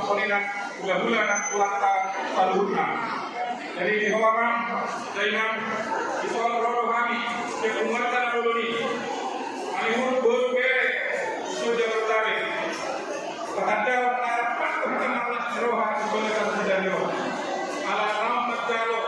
konina bulan-bulan ulang tahun saluhna. Jadi dihorang dengan isoal rohani keumatan dulu Alihun berbere sudah bertari terhadap harapan Allah rohani sebagai sudah roh ala rahmat jalo.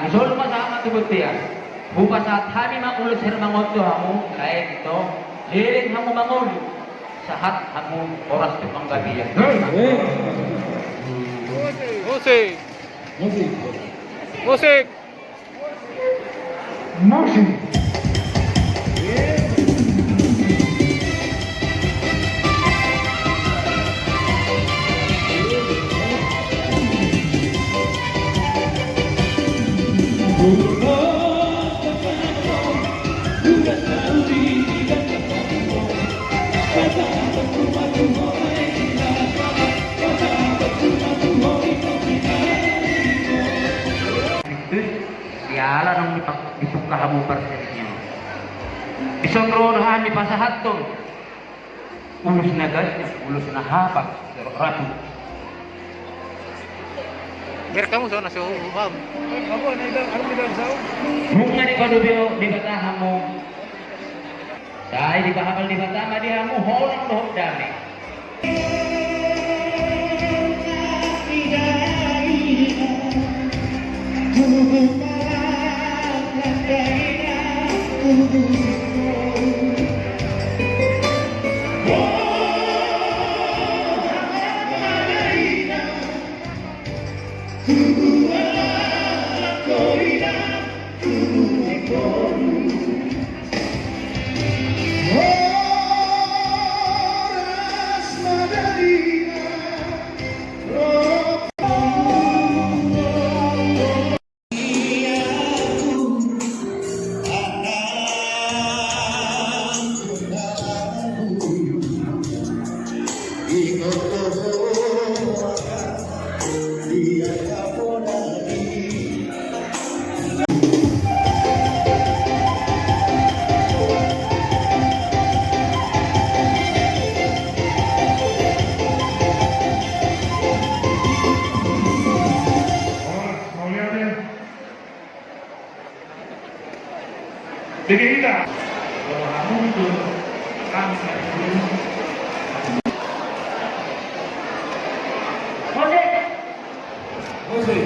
Isol masama tibutiya. Buka saat kami makulit sir mangoto hamu, kaya ito, hiring hamu manguli. Sahat hamu oras di panggabiyan. Musik. Musik. Musik. Siala nang dibuka hamu persesnya. Isonrohan di pasahatong. Ulus na gasnya, ulus na hapak, ratu. Biar kamu sana suham. Kamu ano ni daw? Bunga ni kadubyo di batahamu. Dahil di bahakal di batama di hamu holang dohok dami. Mau lihat ya? Jadi kita kalau muncul angkat Jose.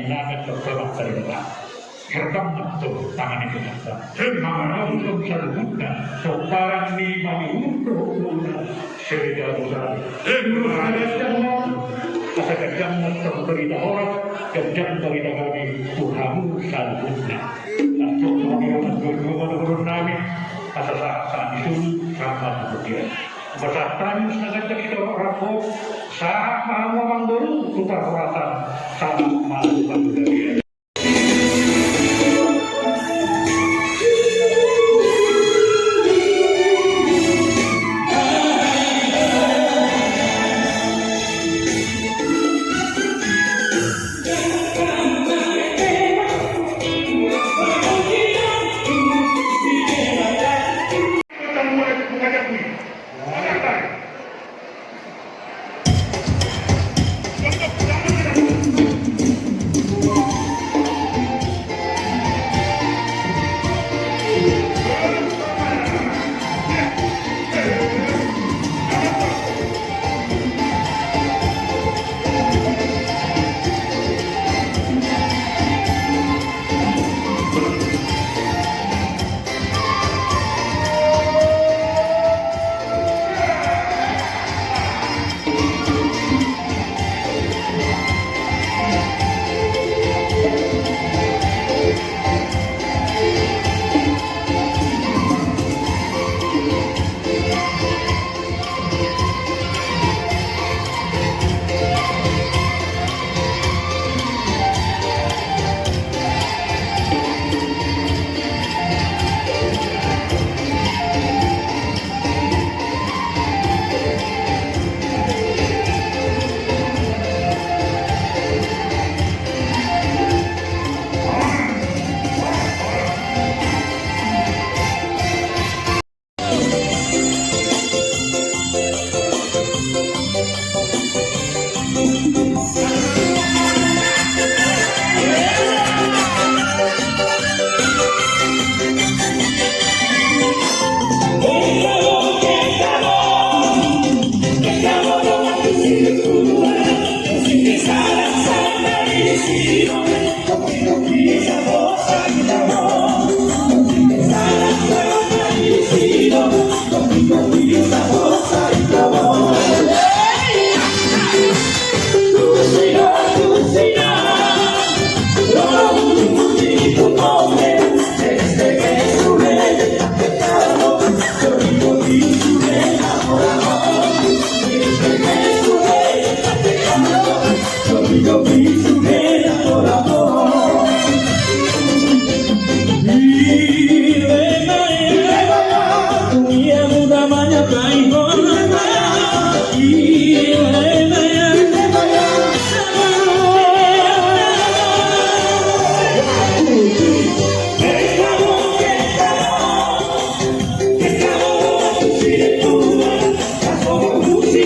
Tangan tertolak dari depan. Herkam untuk tangan itu kata. Semangat untuk salutna. Soparan ni mani untuk luna. Serida besar. Ada jangan. Kata jangan terberita orang. Jangan terberita kami. Tuhanmu salutna. Untuk mengenai guru-guru nami. Kata saat itu sama kemudian. Bertanya sangat kita orang saat mau manggung kita perasaan sangat malu dari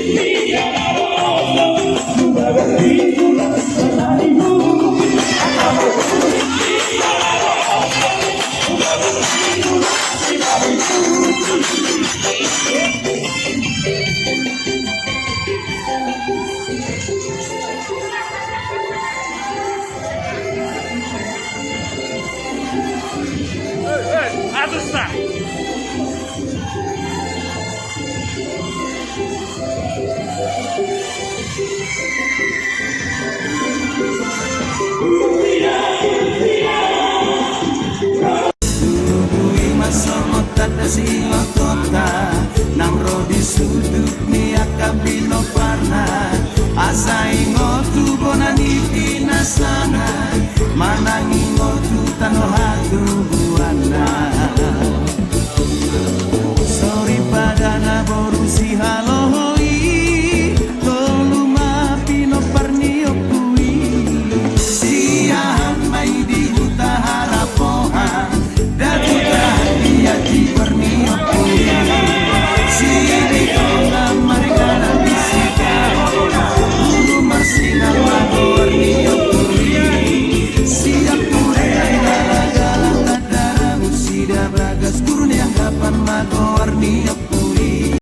Hindi